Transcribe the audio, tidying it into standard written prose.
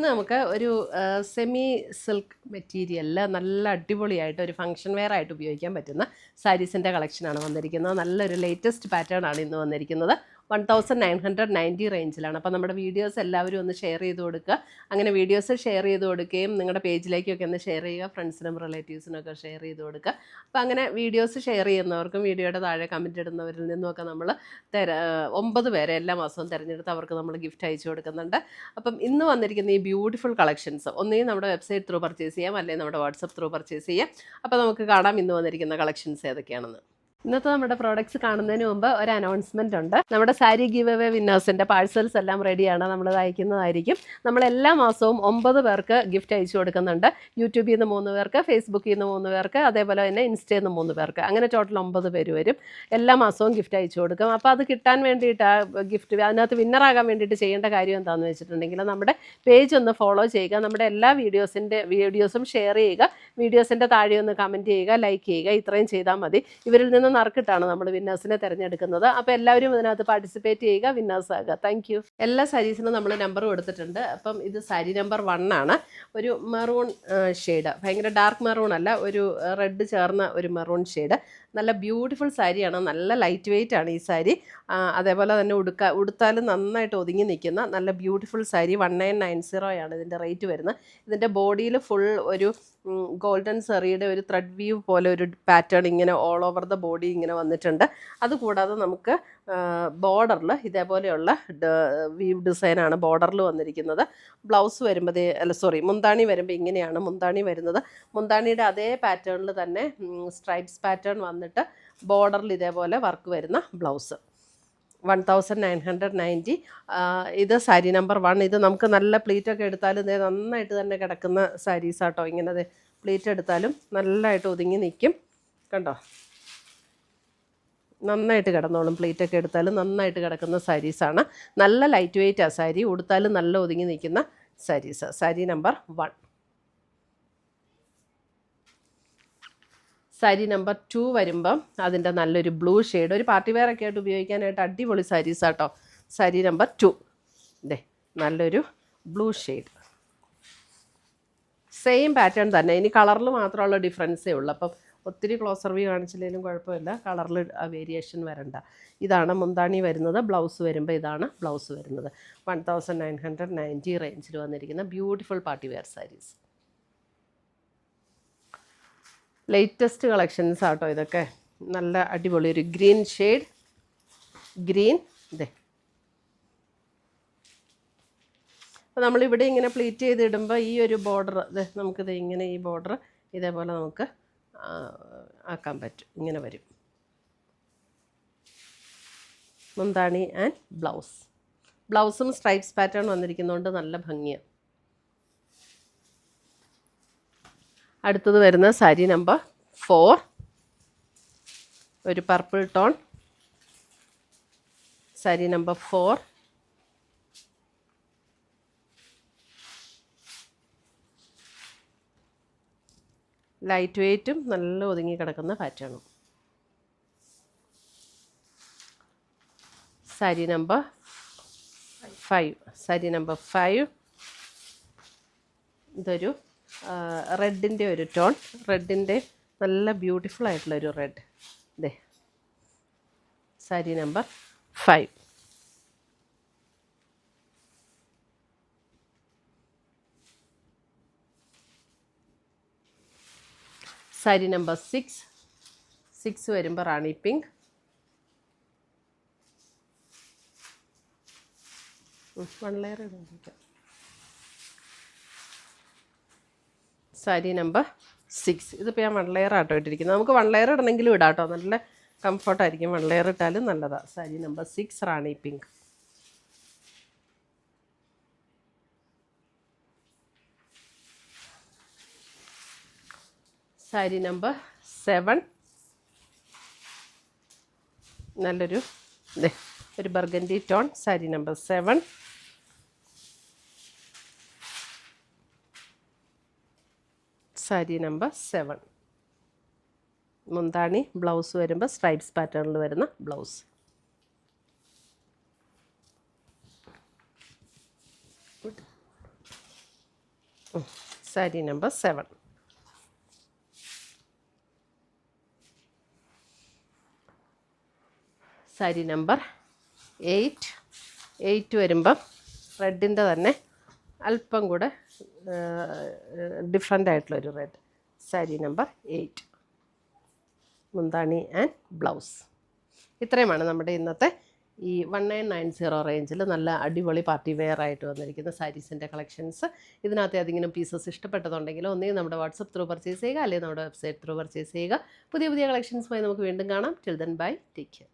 ഇന്ന് നമുക്ക് ഒരു സെമി സിൽക്ക് മെറ്റീരിയലിൽ നല്ല അടിപൊളിയായിട്ട് ഒരു ഫംഗ്ഷൻ വെയർ ആയിട്ട് ഉപയോഗിക്കാൻ പറ്റുന്ന സാരീസിൻ്റെ കളക്ഷനാണ് വന്നിരിക്കുന്നത്. നല്ലൊരു ലേറ്റസ്റ്റ് പാറ്റേൺ ആണ് ഇന്ന് വന്നിരിക്കുന്നത്. 1990 റേഞ്ചിലാണ്. അപ്പോൾ നമ്മുടെ വീഡിയോസ് എല്ലാവരും ഒന്ന് ഷെയർ ചെയ്ത് കൊടുക്കുക. അങ്ങനെ വീഡിയോസ് ഷെയർ ചെയ്ത് കൊടുക്കുകയും നിങ്ങളുടെ പേജിലേക്കൊക്കെ ഒന്ന് ഷെയർ ചെയ്യുക, ഫ്രണ്ട്സിനും റിലേറ്റീവ്സിനൊക്കെ ഷെയർ ചെയ്ത് കൊടുക്കുക. അപ്പോൾ അങ്ങനെ വീഡിയോസ് ഷെയർ ചെയ്യുന്നവർക്കും വീഡിയോയുടെ താഴെ കമൻറ്റ് ഇടുന്നവരിൽ നിന്നുമൊക്കെ നമ്മൾ 9 പേരെ എല്ലാ മാസവും തിരഞ്ഞെടുത്ത് അവർക്ക് നമ്മൾ ഗിഫ്റ്റ് അയച്ചു കൊടുക്കുന്നുണ്ട്. അപ്പം ഇന്ന് വന്നിരിക്കുന്ന ഈ ബ്യൂട്ടിഫുൾ കളക്ഷൻസ് ഒന്നേ നമ്മുടെ വെബ്സൈറ്റ് ത്രൂ പർച്ചേസ് ചെയ്യാം, അല്ലെങ്കിൽ നമ്മുടെ വാട്സപ്പ് ത്രൂ പർച്ചേസ് ചെയ്യാം. അപ്പോൾ നമുക്ക് കാണാം ഇന്ന് വന്നിരിക്കുന്ന കളക്ഷൻസ് ഏതൊക്കെയാണെന്ന്. ഇന്നത്തെ നമ്മുടെ പ്രോഡക്റ്റ്സ് കാണുന്നതിന് മുമ്പ് ഒരു അനൗൺസ്മെൻ്റ് ഉണ്ട്. നമ്മുടെ സാരി ഗിവ് അവേ വിന്നേഴ്സിൻ്റെ പാഴ്സൽസ് എല്ലാം റെഡിയാണ്, നമ്മൾ അയക്കുന്നതായിരിക്കും. നമ്മൾ എല്ലാ മാസവും 9 പേർക്ക് ഗിഫ്റ്റ് അയച്ചു കൊടുക്കുന്നുണ്ട്. യൂട്യൂബിൽ നിന്ന് 3 പേർക്ക്, ഫേസ്ബുക്കിൽ നിന്ന് 3 പേർക്ക്, അതേപോലെ തന്നെ ഇൻസ്റ്റയിൽ നിന്ന് 3 പേർക്ക്, അങ്ങനെ ടോട്ടൽ 9 പേര് വരും. എല്ലാ മാസവും ഗിഫ്റ്റ് അയച്ചു കൊടുക്കും. അപ്പോൾ അത് കിട്ടാൻ വേണ്ടിയിട്ട് ഗിഫ്റ്റ് അതിനകത്ത് വിന്നറാകാൻ വേണ്ടിയിട്ട് ചെയ്യേണ്ട കാര്യം എന്താണെന്ന് വെച്ചിട്ടുണ്ടെങ്കിൽ നമ്മുടെ പേജ് ഒന്ന് ഫോളോ ചെയ്യുക, നമ്മുടെ എല്ലാ വീഡിയോസും ഷെയർ ചെയ്യുക, വീഡിയോസിൻ്റെ താഴെ ഒന്ന് കമൻറ്റ് ചെയ്യുക, ലൈക്ക് ചെയ്യുക. ഇത്രയും ചെയ്താൽ മതി. ഇവരിൽ നിന്ന് നറുക്കിട്ടാണ് നമ്മൾ വിന്നേഴ്സിനെ തിരഞ്ഞെടുക്കുന്നത്. അപ്പോൾ എല്ലാവരും ഇതിനകത്ത് പാർട്ടിസിപ്പേറ്റ് ചെയ്യുക, വിന്നേഴ്സ് ആകുക. Thank you. എല്ലാ സാരീസിനും നമ്മൾ നമ്പർ കൊടുത്തിട്ടുണ്ട്. അപ്പം ഇത് സാരി നമ്പർ 1 ആണ്. ഒരു മെറൂൺ ഷെയ്ഡ്, ഭയങ്കര ഡാർക്ക് മെറൂൺ അല്ല, ഒരു റെഡ് ചേർന്ന ഒരു മെറൂൺ ഷെയ്ഡ്. നല്ല ബ്യൂട്ടിഫുൾ സാരിയാണ്, നല്ല ലൈറ്റ് വെയ്റ്റ് ആണ് ഈ സാരി. അതേപോലെ തന്നെ ഉടുത്താലും നന്നായിട്ട് ഒതുങ്ങി നിൽക്കുന്ന നല്ല ബ്യൂട്ടിഫുൾ സാരി. 1990 ആണ് ഇതിൻ്റെ റേറ്റ് വരുന്നത്. ഇതിൻ്റെ ബോഡിയിൽ ഫുൾ ഒരു ഗോൾഡൻ സെറിയുടെ ഒരു ത്രെഡ് വ്യൂ പോലെ ഒരു പാറ്റേൺ ഇങ്ങനെ ഓൾ ഓവർ ദ ബോഡി ഇങ്ങനെ വന്നിട്ടുണ്ട്. അതുകൂടാതെ നമുക്ക് ബോർഡറിൽ ഇതേപോലെയുള്ള വീവ് ഡിസൈനാണ് ബോർഡറിൽ വന്നിരിക്കുന്നത്. ബ്ലൗസ് വരുമ്പോൾ മുന്താണി വരുമ്പോൾ ഇങ്ങനെയാണ് മുന്താണി വരുന്നത്. മുന്താണിയുടെ അതേ പാറ്റേണിൽ തന്നെ സ്ട്രൈപ്സ് പാറ്റേൺ വന്നിട്ട് ബോർഡറിൽ ഇതേപോലെ വർക്ക് വരുന്ന ബ്ലൗസ്. 1990. ഇത് സാരി നമ്പർ 1. ഇത് നമുക്ക് നല്ല പ്ലീറ്റൊക്കെ എടുത്താലും ഇതേ നന്നായിട്ട് തന്നെ കിടക്കുന്ന സാരീസാട്ടോ. ഇങ്ങനെ പ്ലീറ്റ് എടുത്താലും നല്ലതായിട്ട് ഒതുങ്ങി നിൽക്കും. കണ്ടോ, നന്നായിട്ട് കിടന്നോളും. പ്ലീറ്റൊക്കെ എടുത്താലും നന്നായിട്ട് കിടക്കുന്ന സാരീസാണ്. നല്ല ലൈറ്റ് വെയ്റ്റാണ് സാരി, ഉടുത്താലും നല്ല ഒതുങ്ങി നിൽക്കുന്ന സാരീസാണ്. സാരി നമ്പർ 1. സാരി നമ്പർ 2 വരുമ്പം അതിൻ്റെ നല്ലൊരു ബ്ലൂ ഷെയ്ഡ്, ഒരു പാർട്ടി വെയർ ഒക്കെ ആയിട്ട് ഉപയോഗിക്കാനായിട്ട് അടിപൊളി സാരീസാട്ടോ. സാരി നമ്പർ 2 ഇതേ നല്ലൊരു ബ്ലൂ ഷെയ്ഡ്, സെയിം പാറ്റേൺ തന്നെ. ഇനി കളറിൽ മാത്രമുള്ള ഡിഫറൻസേ ഉള്ളൂ. അപ്പം ഒത്തിരി ക്ലോസർ വ്യൂ കാണിച്ചില്ലെങ്കിലും കുഴപ്പമില്ല, കളറിൽ ആ വേരിയേഷൻ വരണ്ട. ഇതാണ് മുന്താണി വരുന്നത്. ബ്ലൗസ് വരുമ്പോൾ ഇതാണ് ബ്ലൗസ് വരുന്നത്. 1990 റേഞ്ചിൽ വന്നിരിക്കുന്ന beautiful party wear sarees. Latest collections ആട്ടോ ഇതൊക്കെ. നല്ല അടിപൊളി ഒരു ഗ്രീൻ ഷെയ്ഡ്, ഗ്രീൻ ഇതേ. അപ്പോൾ നമ്മളിവിടെ ഇങ്ങനെ പ്ലീറ്റ് ചെയ്തിടുമ്പോൾ ഈ ഒരു ബോർഡർ നമുക്കിത് ഇങ്ങനെ ഈ ബോർഡർ ഇതേപോലെ നമുക്ക് ആക്കാൻ പറ്റും. ഇങ്ങനെ വരും മുന്താണി ആൻഡ് ബ്ലൗസും സ്ട്രൈപ്സ് പാറ്റേൺ വന്നിരിക്കുന്നതുകൊണ്ട് നല്ല ഭംഗിയാണ്. അടുത്തത് വരുന്ന സാരി നമ്പർ 4, ഒരു purple tone. Sari number 4. Light വെയ്റ്റും നല്ല ഒതുങ്ങി കിടക്കുന്ന പാറ്റേണും. സാരി നമ്പർ 5. സാരി നമ്പർ 5 ഇതൊരു റെഡിൻ്റെ ഒരു ടോൺ, റെഡിൻ്റെ നല്ല ബ്യൂട്ടിഫുൾ ആയിട്ടുള്ളൊരു റെഡ്. ഇതേ സാരി നമ്പർ 5. സാരി നമ്പർ 6 വരുമ്പോൾ റാണി പിങ്ക്. സാരി നമ്പർ 6. ഇതിപ്പോൾ ഞാൻ 1 ലെയർ ആട്ടോ ഇട്ടിരിക്കുന്നത്. നമുക്ക് 1 ലെയർ ഇടണമെങ്കിലും ഇടാം കേട്ടോ, നല്ല കംഫർട്ടായിരിക്കും. 1 ലെയർ ഇട്ടാലും നല്ലതാണ്. സാരി നമ്പർ 6 റാണി പിങ്ക്. സാരി നമ്പർ 7 നല്ലൊരു ഒരു burgundy tone. Sari number 7. Sari number 7 മുന്താണി ബ്ലൗസ് വരുമ്പോൾ സ്ട്രൈപ്സ് പാറ്റേണിൽ വരുന്ന blouse. Sari number 7. Sari number 8 വരുമ്പം റെഡിൻ്റെ തന്നെ അല്പം കൂടെ ഡിഫറെൻ്റ് ആയിട്ടുള്ളൊരു റെഡ്. സാരി നമ്പർ 8, മുന്താണി ആൻഡ് ബ്ലൗസ്. ഇത്രയുമാണ് നമ്മുടെ ഇന്നത്തെ ഈ 1990 റേഞ്ചിൽ നല്ല അടിപൊളി പാർട്ടി വെയർ ആയിട്ട് വന്നിരിക്കുന്ന സാരീസിൻ്റെ കളക്ഷൻസ്. ഇതിനകത്ത് ഏതെങ്കിലും പീസസ് ഇഷ്ടപ്പെട്ടതുണ്ടെങ്കിൽ ഒന്നെങ്കിൽ നമ്മുടെ വാട്സപ്പ് ത്രൂ പർച്ചേസ് ചെയ്യുക, അല്ലെങ്കിൽ നമ്മുടെ വെബ്സൈറ്റ് ത്രൂ പർച്ചേസ് ചെയ്യുക. പുതിയ കളക്ഷൻസുമായി നമുക്ക് വീണ്ടും കാണാം. Till then bye, take care.